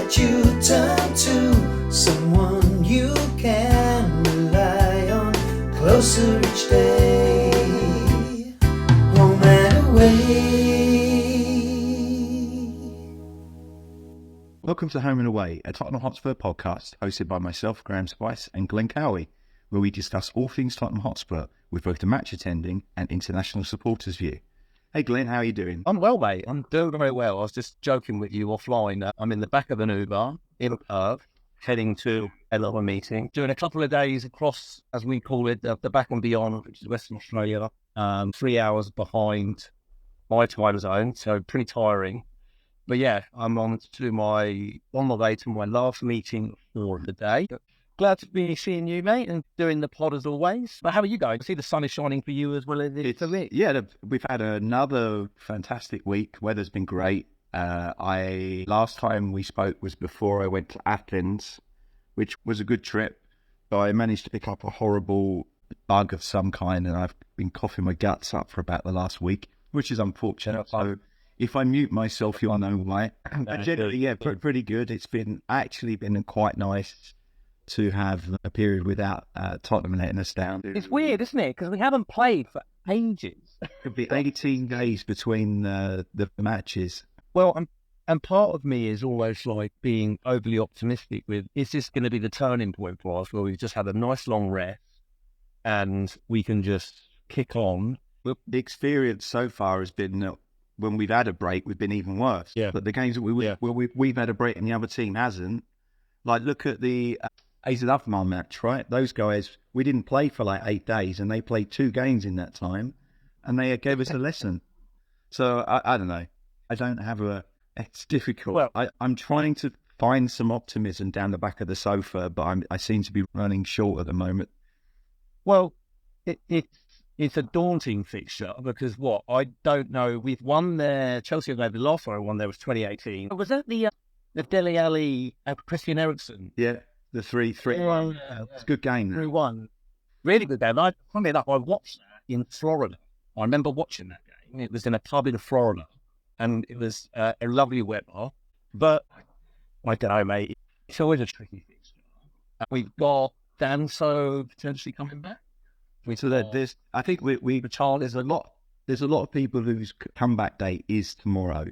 that you turn to, someone you can rely on, closer each day, home and away. Welcome to Home and Away, a Tottenham Hotspur podcast hosted by myself, Graham Spice, and Glen, where we discuss all things Tottenham Hotspur with both the match attending and international supporters view. Hey Glenn, how are you doing? I'm well, mate. I'm doing very well. I was just joking with you offline. I'm in the back of an Uber in Perth, heading to another meeting, doing a couple of days across, as we call it, the back and beyond, which is Western Australia, 3 hours behind my time zone, so pretty tiring. But yeah, I'm on the way to my last meeting for the day. Glad to be seeing you, mate, and doing the pod as always. But how are you going? I see the sun is shining for you as well as it is for me. Yeah, we've had another fantastic week. Weather's been great. Last time we spoke was before I went to Athens, which was a good trip. But I managed to pick up a horrible bug of some kind, and I've been coughing my guts up for about the last week, which is unfortunate. So if I mute myself, you'll know why. But generally, yeah, pretty good. It's been quite nice to have a period without Tottenham letting us down. It's weird, isn't it? Because we haven't played for ages. Could be 18 days between the matches. Well, and part of me is always like being overly optimistic with, is this going to be the turning point for us where we've just had a nice long rest and we can just kick on? Well, the experience so far has been that when we've had a break, we've been even worse. Yeah. But the games that we've had a break and the other team hasn't. Like, look at the AZ Alkmaar match, right? Those guys, we didn't play for like 8 days and they played 2 games in that time and they gave us a lesson. So I don't know. I don't have it's difficult. Well, I'm trying to find some optimism down the back of the sofa, but I seem to be running short at the moment. Well, it's a daunting fixture because I don't know. We've won there. Chelsea have the last one I won there was 2018. Was that the Dele Alli, Christian Eriksen? Yeah, the 3-3. It's a good game. 3-1. Really good game. Funny enough, I watched that in Florida. I remember watching that game. It was in a pub in Florida, and it was a lovely weather. But I don't know, mate. It's always a tricky fixture. We've got Danso potentially coming back. I think there's a lot of people whose comeback date is tomorrow.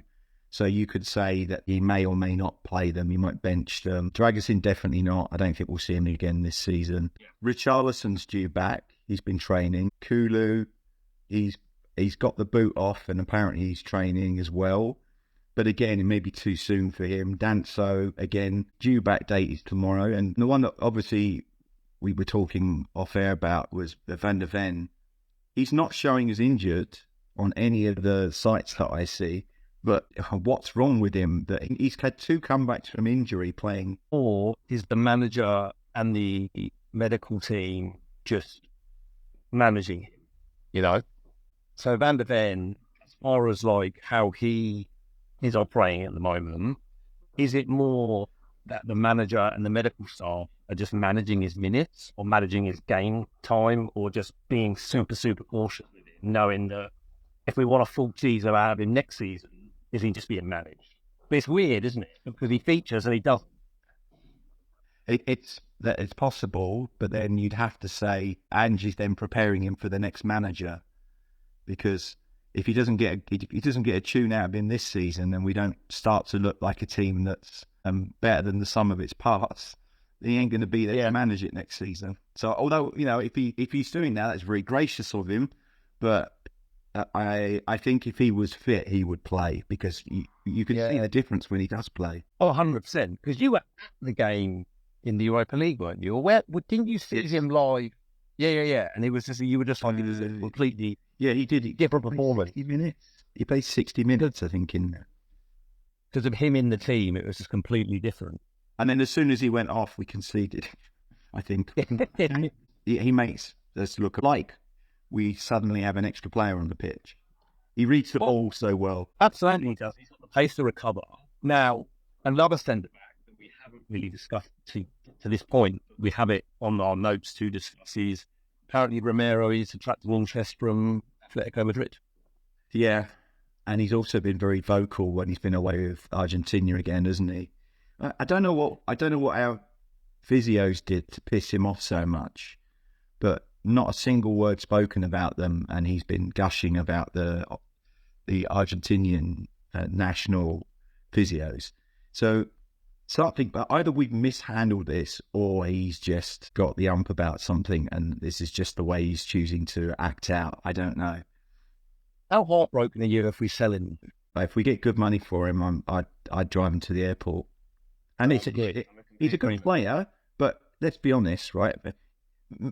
So you could say that he may or may not play them. He might bench them. Dragusin definitely not. I don't think we'll see him again this season. Yeah. Richarlison's due back. He's been training. Kulu, he's got the boot off and apparently he's training as well. But again, it may be too soon for him. Danso, again, due back date is tomorrow. And the one that obviously we were talking off air about was Van der Ven. He's not showing as injured on any of the sites that I see. But what's wrong with him? That he's had 2 comebacks from injury playing. Or is the manager and the medical team just managing him, you know? So Van der Ven, as far as like how he is operating at the moment, is it more that the manager and the medical staff are just managing his minutes or managing his game time or just being super, super cautious with him, knowing that if we want a full season out of him next season, is he just being managed? But it's weird, isn't it? Because he features and he doesn't. It's possible, but then you'd have to say Angie's then preparing him for the next manager, because if he doesn't get a tune out of him this season, then we don't start to look like a team that's better than the sum of its parts. He ain't going to be there to manage it next season. So although if he's doing that, that's very gracious of him, but I think if he was fit, he would play, because you can see the difference when he does play. Oh, 100%. Because you were at the game in the Europa League, weren't you? Didn't you see him live? Yeah. And it was just, you were just like, it was a completely he did different performance. 60 minutes. He played 60 minutes, I think, in there. Because of him in the team, it was just completely different. And then as soon as he went off, we conceded, I think. He makes us look like we suddenly have an extra player on the pitch. He reads the ball so well. Absolutely he does. He's got the pace to recover. Now, another centre-back that we haven't really discussed to this point, we have it on our notes to discuss, is apparently Romero is attracted interest from Atletico Madrid. Yeah, and he's also been very vocal when he's been away with Argentina again, hasn't he? I don't know what our physios did to piss him off so much, but not a single word spoken about them, and he's been gushing about the Argentinian national physios. So something, but either we've mishandled this or he's just got the ump about something, and this is just the way he's choosing to act out. I don't know. How heartbroken are you if we sell him? But if we get good money for him, I'd drive him to the airport. And he's a good player, but let's be honest, right?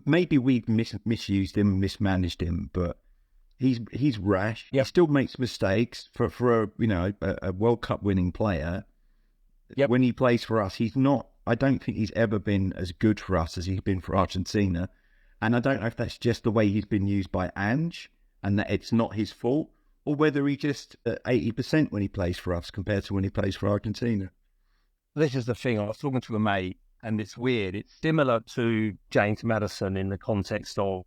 Maybe we've misused him, mismanaged him, but he's rash. Yep. He still makes mistakes for a World Cup winning player. Yep. When he plays for us, he's not. I don't think he's ever been as good for us as he's been for Argentina, and I don't know if that's just the way he's been used by Ange, and that it's not his fault, or whether he just 80% when he plays for us compared to when he plays for Argentina. This is the thing. I was talking to a mate, and it's weird. It's similar to James Maddison in the context of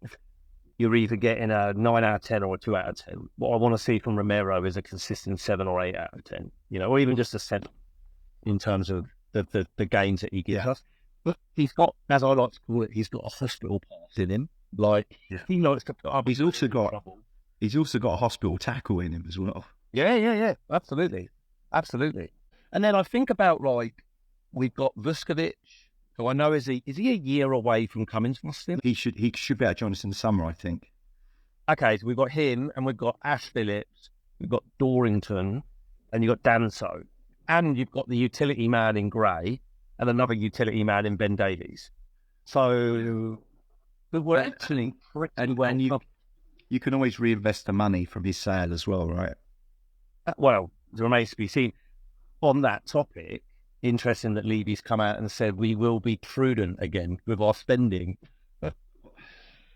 you're either getting a 9 out of 10 or a 2 out of 10. What I want to see from Romero is a consistent 7 or 8 out of 10, or even just a 7 in terms of the gains that he gives us. But he's got, as I like to call it, he's got a hospital pass in him. He likes to put up. He's also got a hospital tackle in him as well. Yeah. Absolutely. And then I think about, we've got Vuskovic, who I know is he a year away from coming to us? He should be out of join us in the summer, I think. Okay, so we've got him, and we've got Ash Phillips, we've got Dorrington, and you've got Danso. And you've got the utility man in Gray, and another utility man in Ben Davies. So we're actually pretty well. And you can always reinvest the money from his sale as well, right? Well, it remains to be seen. On that topic, interesting that Levy's come out and said we will be prudent again with our spending.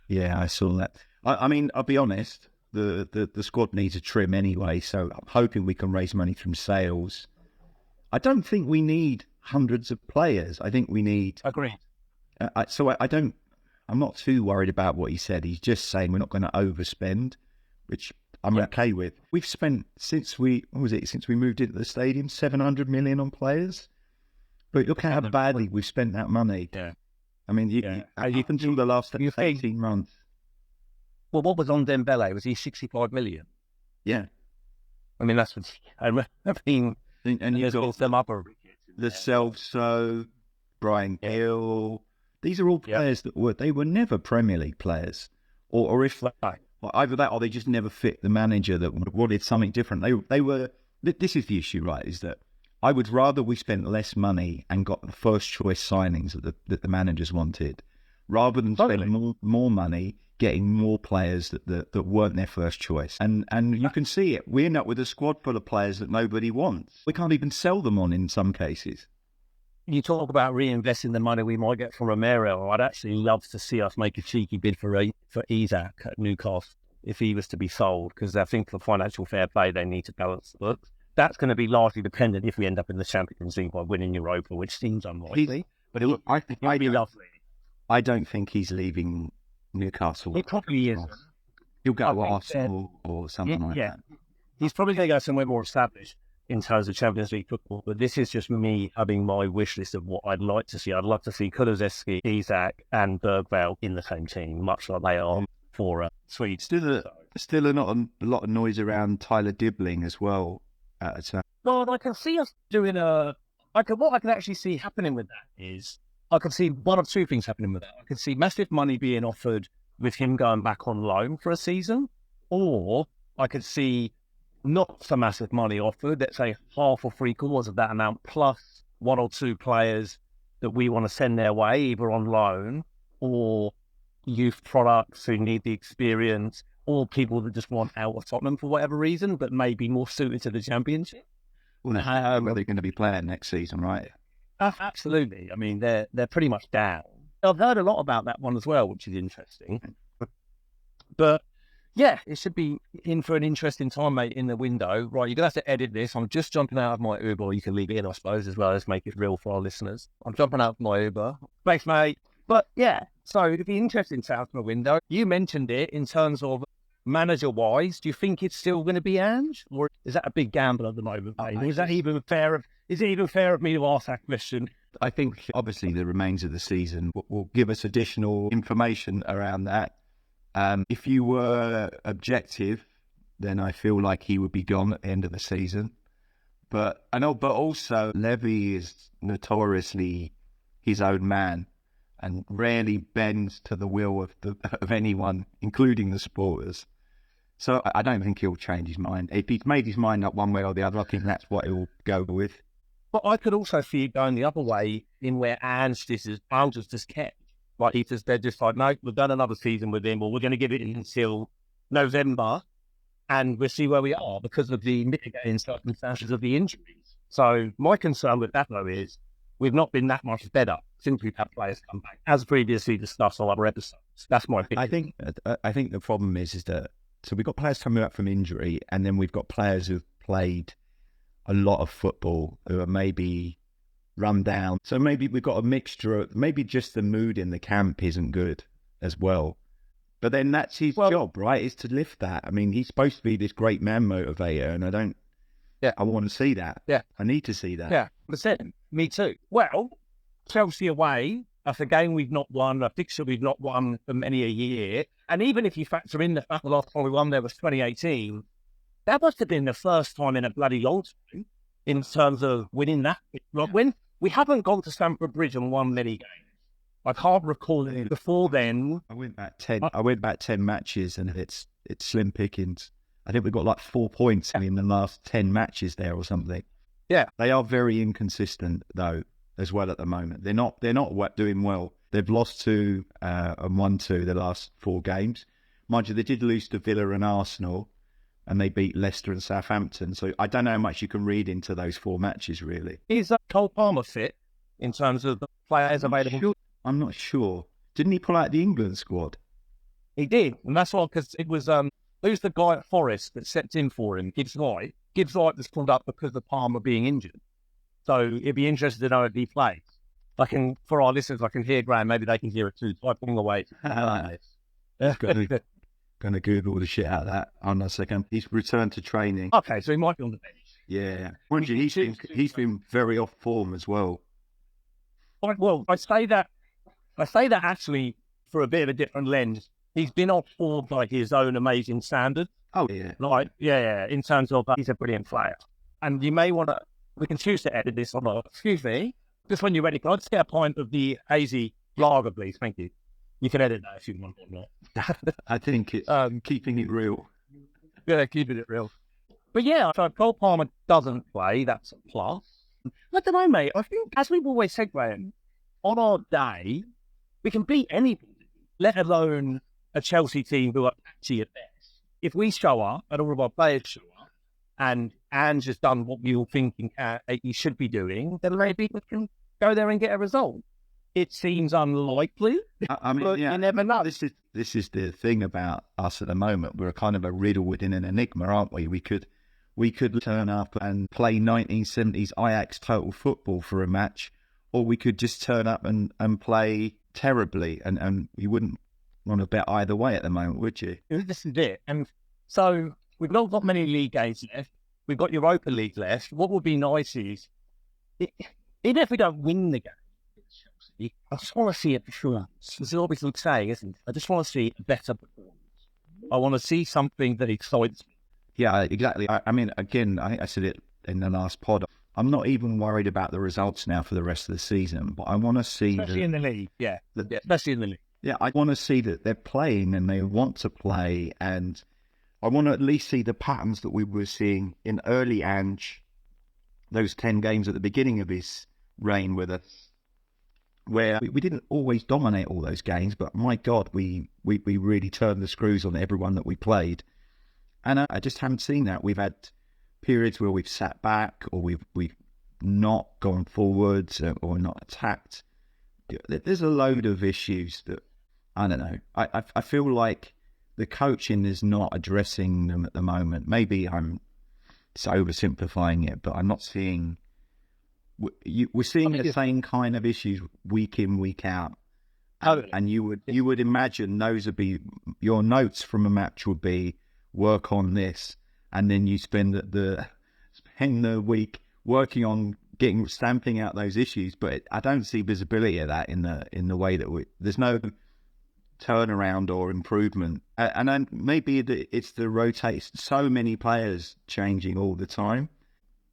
Yeah, I saw that. I mean, I'll be honest, the squad needs a trim anyway, so I'm hoping we can raise money from sales. I don't think we need hundreds of players. I think we need... Agreed. I'm not too worried about what he said. He's just saying we're not going to overspend, which I'm okay with. We've spent, since we moved into the stadium, 700 million on players. But look how badly we've spent that money. Yeah. I mean, you can do the last 18 months. Well, what was on Dembele? Was he 65 million? Yeah. I mean, that's what... I mean... And you've got them up the Celso, Brian Hill. These are all players that were never Premier League players, or if either that or they just never fit the manager that wanted something different. They were. This is the issue, right? Is that I would rather we spent less money and got the first choice signings that the managers wanted, rather than spend more money getting more players that weren't their first choice. And you can see it. We end up with a squad full of players that nobody wants. We can't even sell them on in some cases. You talk about reinvesting the money we might get from Romero. I'd actually love to see us make a cheeky bid for Isak at Newcastle if he was to be sold, because I think for financial fair play, they need to balance the books. That's going to be largely dependent if we end up in the Champions League by winning Europa, which seems unlikely. But it would be lovely. I don't think he's leaving Newcastle. He probably is. He'll go to Arsenal or something like that. He's probably going to go somewhere more established in terms of Champions League football. But this is just me having my wish list of what I'd like to see. I'd love to see Kulusevski, Isak, and Bergvall in the same team, much like they are for Sweden. Still a lot of noise around Tyler Dibbling as well. Well, I can see us doing what I can actually see happening with that is I can see one of two things happening with that. I can see massive money being offered with him going back on loan for a season, or I could see not so massive money offered, let's say half or 3/4 of that amount, plus 1 or 2 players that we want to send their way, either on loan or youth products who need the experience, or people that just want out of Tottenham for whatever reason, but maybe more suited to the Championship. Well, they're going to be playing next season, right? Absolutely. I mean, they're pretty much down. I've heard a lot about that one as well, which is interesting. But yeah, it should be in for an interesting time, mate, in the window. Right, you're going to have to edit this. I'm just jumping out of my Uber. You can leave it in, I suppose, as well as make it real for our listeners. I'm jumping out of my Uber. Thanks, mate. But yeah, so it'd be interesting to out my window. You mentioned it in terms of manager-wise, do you think it's still going to be Ange, or is that a big gamble at the moment, mate? Is it even fair of me to ask that question? I think obviously the remains of the season will give us additional information around that. If you were objective, then I feel like he would be gone at the end of the season. But also Levy is notoriously his own man and rarely bends to the will of anyone, including the supporters. So I don't think he'll change his mind. If he's made his mind up one way or the other, I think that's what he'll go with. But I could also see it going the other way, in where Ange just kept. Like they're just like, no, we've done another season with him, or we're going to give it until November, and we'll see where we are because of the mitigating circumstances of the injuries. So my concern with that, though, is we've not been that much better since we've had players come back, as previously discussed on other episodes. That's my opinion. I think the problem is that so we've got players coming back from injury, and then we've got players who've played a lot of football who are maybe run down. So maybe we've got a mixture of maybe just the mood in the camp isn't good as well. But then that's his job, right? Is to lift that. I mean, he's supposed to be this great man motivator, and I want to see that. Yeah. I need to see that. Yeah, me too. Well, Chelsea away, that's a game we've not won, a fixture we've not won for many a year. And even if you factor in the fact the last time we won there was 2018, that must have been the first time in a bloody long time in terms of winning that. Like when we haven't gone to Stamford Bridge and won many games. I can't recall it before then. I went back 10 matches, and it's slim pickings. I think we've got like 4 points in the last 10 matches there or something. Yeah. They are very inconsistent though as well at the moment. They're not doing well. They've lost 2 and won 2 the last 4 games. Mind you, they did lose to Villa and Arsenal, and they beat Leicester and Southampton. So I don't know how much you can read into those 4 matches, really. Is Cole Palmer fit in terms of the players available? I'm not sure. Didn't he pull out the England squad? He did, and that's why, because it was who's the guy at Forest that stepped in for him? Gibbs White. Gibbs White was pulled up because of Palmer being injured. So it'd be interesting to know if he plays. For our listeners, I can hear Graham. Maybe they can hear it too. Typing away. Going to Google the shit out of that on a second. He's returned to training. Okay, so he might be on the bench. Yeah. Mind you, he's been very off form as well. Well, I say that actually for a bit of a different lens. He's been off form by his own amazing standard. Oh, yeah. In terms of he's a brilliant player. And you may want to, we can choose to edit this or not. Excuse me. Just when you're ready, can I just get a pint of the hazy lager, please? Thank you. You can edit that if you want or not. I think it's keeping it real. Yeah, keeping it real. But yeah, so if Cole Palmer doesn't play, that's a plus. I don't know, mate. I think, as we've always said, Graham, on our day, we can beat anybody, let alone a Chelsea team who are patchy at best. If we show up, and all of our players show up, and Ange has done what we all think he should be doing, then maybe we can go there and get a result. It seems unlikely, but you never know. This is the thing about us at the moment. We're kind of a riddle within an enigma, aren't we? We could turn up and play 1970s Ajax total football for a match, or we could just turn up and play terribly, and you wouldn't want to bet either way at the moment, would you? This is it. And so we've not got many league games left. We've got Europa League left. What would be nice is, even if we don't win the game, I just want to see a performance. This is always what I'm saying, isn't it? I just want to see a better performance. I want to see something that excites me. Yeah, exactly. I mean, again, I think I said it in the last pod. I'm not even worried about the results now for the rest of the season, but I want to see... Especially in the league, especially in the league. Yeah, I want to see that they're playing and they want to play, and I want to at least see the patterns that we were seeing in early Ange, those 10 games at the beginning of his reign with us, where we didn't always dominate all those games, but my God, we really turned the screws on everyone that we played. And I just haven't seen that. We've had periods where we've sat back, or we've not gone forwards, or not attacked. There's a load of issues that, I don't know. I feel like the coaching is not addressing them at the moment. Maybe I'm oversimplifying it, but I'm not seeing... We're seeing the same kind of issues week in, week out. And you would imagine those would be your notes from a match would be work on this, and then you spend the week working on stamping out those issues. But I don't see visibility of that in the way that there's no turnaround or improvement. And then maybe it's the rotation, so many players changing all the time.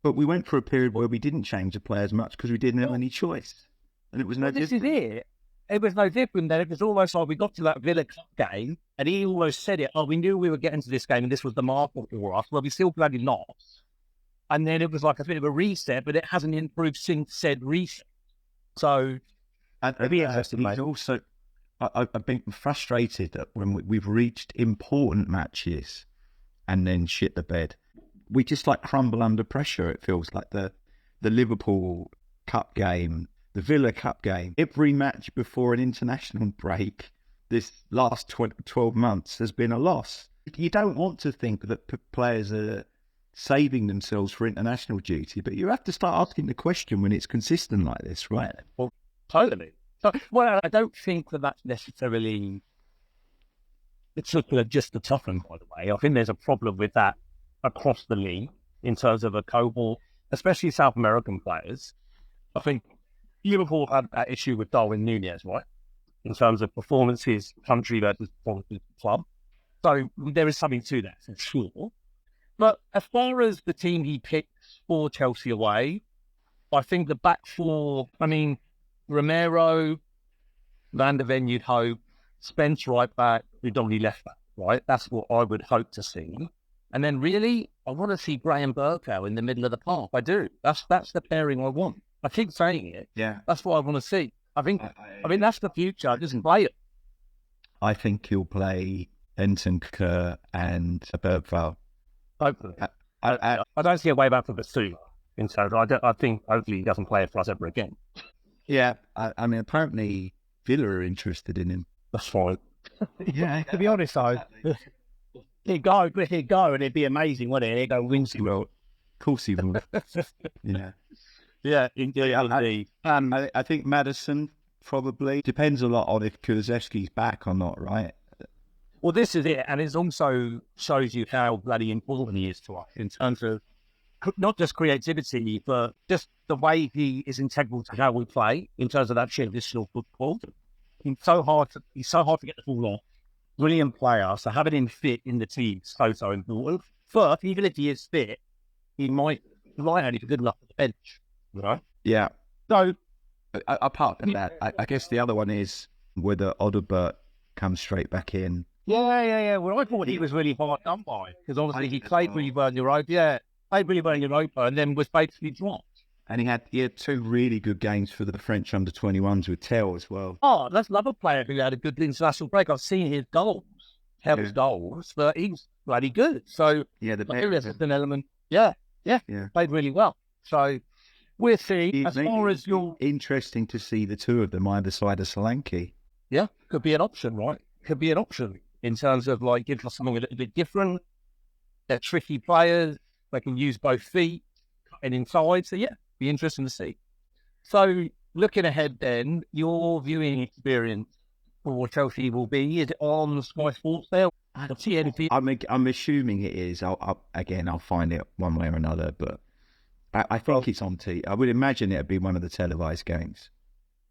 But we went for a period where we didn't change the players much because we didn't have any choice, and it was no different. This is it. It was no different then. It was almost like we got to that Villa Cup game and he almost said it. Oh, we knew we were getting to this game and this was the marker for us. Well, we still bloody lost. And then it was like a bit of a reset, but it hasn't improved since said reset. So it'd be interesting, mate. Also, I've been frustrated that when we've reached important matches and then shit the bed, we just like crumble under pressure. It feels like the Liverpool Cup game, the Villa Cup game. Every match before an international break this last 12 months has been a loss. You don't want to think that players are saving themselves for international duty, but you have to start asking the question when it's consistent like this, right? Well, totally. So, well, I don't think that's necessarily it's just the Tottenham, by the way. I think there's a problem with that across the league in terms of a cohort, especially South American players. I think Liverpool had that issue with Darwin Núñez, right? In terms of performances, country versus performances, club. So there is something to that, for sure. But as far as the team he picks for Chelsea away, I think the back four, Romero, Van de Ven, you'd hope, Spence right back, predominantly left back, right? That's what I would hope to see. And then really, I want to see Graham Burkow in the middle of the park. I do. That's the pairing I want. I keep saying it. Yeah. That's what I want to see. I think that's the future. Just play it. I think he'll play Bentancur and Burkow. Hopefully. I don't see a way back for Basuma. I think hopefully he doesn't play it for us ever again. Yeah, apparently Villa are interested in him. That's fine. Yeah, to be honest, though, he'd go, and it'd be amazing, wouldn't it? He'd go win some. Well, of course he will. Yeah. Yeah, indeed. I think Maddison probably depends a lot on if Kulusevski's back or not, right? Well, this is it, and it also shows you how bloody important he is to us in terms of not just creativity, but just the way he is integral to how we play in terms of that traditional football. He's so hard to get the ball off. Brilliant player, so having him fit in the team is so important. First, even if he is fit, he might only be good enough for the bench, you know? Yeah. So, apart from that, I guess the other one is whether Odobert comes straight back in. Yeah. Well, I thought he was really hard done by because obviously he played really well in Europa. Yeah, played really well in Europa, and then was basically dropped. And he had two really good games for the French under-21s with Tell as well. Oh, that's another player who had a good international break. I've seen his goals, Tell's goals, but he's bloody good. So yeah, there's an element. Yeah, played really well. So we'll see. As far as your interesting to see the two of them either side of Solanke. Yeah, could be an option, right? Could be an option in terms of like give us something a little bit different. They're tricky players. They can use both feet and inside. So yeah, be interesting to see. So looking ahead, then your viewing experience for Chelsea will be: is it on Sky Sports there? I'm assuming it is. I'll find it one way or another, but I think it's on TV. I would imagine it'd be one of the televised games.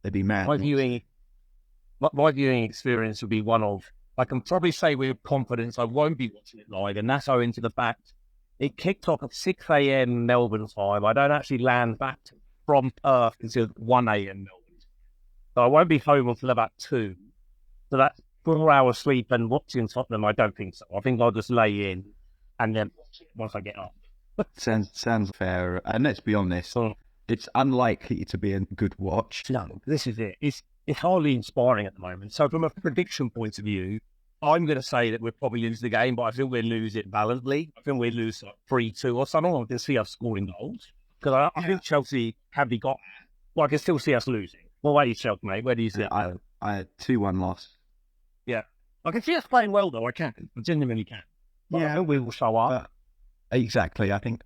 They'd be mad. My viewing experience would be one of, I can probably say with confidence I won't be watching it live, and that's owing to the fact it kicked off at 6 a.m. Melbourne time. I don't actually land back from Perth until 1 a.m. Melbourne. So I won't be home until about 2. So that's 4 hours sleep, and watching Tottenham, I don't think so. I think I'll just lay in and then watch it once I get up. Sounds fair. And let's be honest, it's unlikely to be a good watch. No, this is it. It's hardly inspiring at the moment. So from a prediction point of view, I'm going to say that we'll probably lose the game, but I think we'll lose it valiantly. I think we'll lose like 3-2 or something. I can see us scoring goals. Because I think Chelsea have got... Well, I can still see us losing. What about you, Chelsea, mate? Where do you see it? I had 2-1 loss. Yeah. I can see us playing well, though. I can. I genuinely can. But I think we will show up. Exactly. I think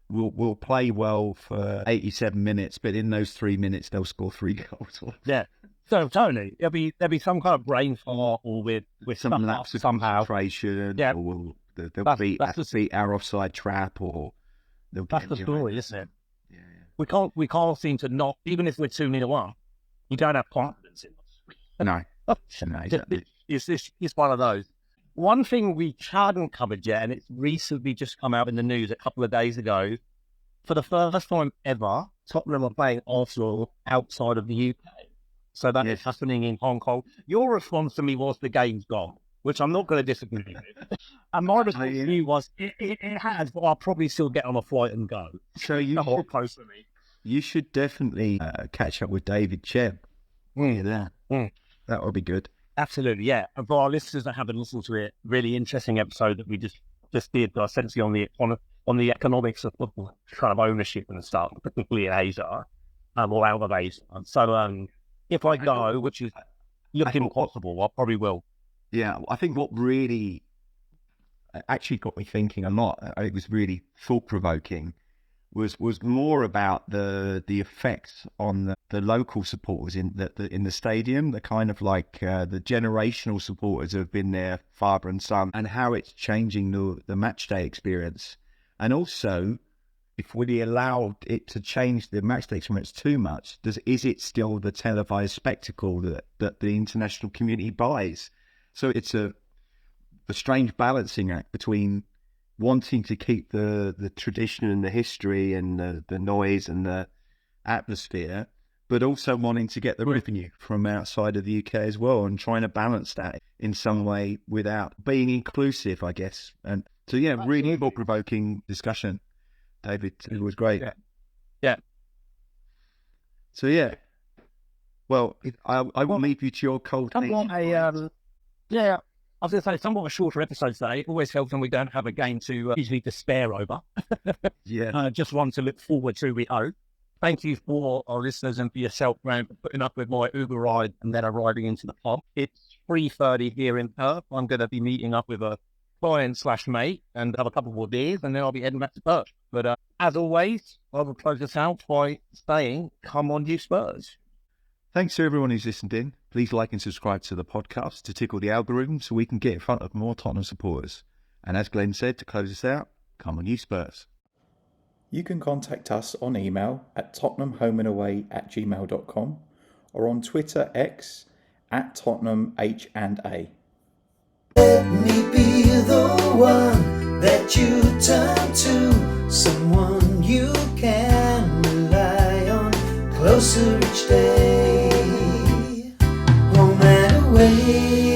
we'll play well for 87 minutes, but in those 3 minutes, they'll score 3 goals. Yeah. So Tony, there'll be some kind of brain fart or with Some lapse of concentration, Yeah. or they'll beat our offside trap, or they'll That's get the in story, your- isn't it? Yeah, We can't seem to not, even if we're 2-1, you don't have confidence in us. No, no, exactly. It's one of those. One thing we hadn't covered yet, and it's recently just come out in the news a couple of days ago. For the first time ever, Tottenham are playing Arsenal outside of the UK. So that is happening in Hong Kong. Your response to me was the game's gone, which I'm not going to disagree with. And my response to you was, it has, but I'll probably still get on a flight and go. So you should definitely catch up with David Chebb. That would be good. Absolutely, yeah. And for our listeners that haven't listened to it, really interesting episode that we just did, essentially on the economics of football, kind of ownership and stuff, particularly in Asia, or out of Asia. So if I go, which is looking possible, I probably will. Yeah, I think what really actually got me thinking a lot, it was really thought-provoking, was more about the effects on the local supporters in the stadium, the kind of like the generational supporters who have been there, father and son, and how it's changing the match day experience. And also, if we allowed it to change the match day experience too much, is it still the televised spectacle that the international community buys? So it's a strange balancing act between wanting to keep the tradition and the history and the noise and the atmosphere, but also wanting to get the revenue from outside of the UK as well, and trying to balance that in some way without being inclusive, I guess. And so, yeah, really thought-provoking discussion, David. It was great. Yeah. So, yeah. Well, I will leave you to your cold. Yeah. I was going to say, somewhat a shorter episode today. It always helps when we don't have a game to easily despair over. Yeah. Just one to look forward to, we hope. Thank you for our listeners and for yourself, Graham, for putting up with my Uber ride and then arriving into the pub. It's 3:30 here in Perth. I'm going to be meeting up with a client/mate and have a couple more beers, and then I'll be heading back to Perth. But as always, I will close this out by saying, come on, you Spurs. Thanks to everyone who's listened in. Please like and subscribe to the podcast to tickle the algorithm so we can get in front of more Tottenham supporters. And as Glenn said, to close us out, come on you Spurs. You can contact us on email at tottenhamhomeandaway@gmail.com or on Twitter X @TottenhamH&A. Let me be the one that you turn to, someone you can rely on, closer each day, home and away.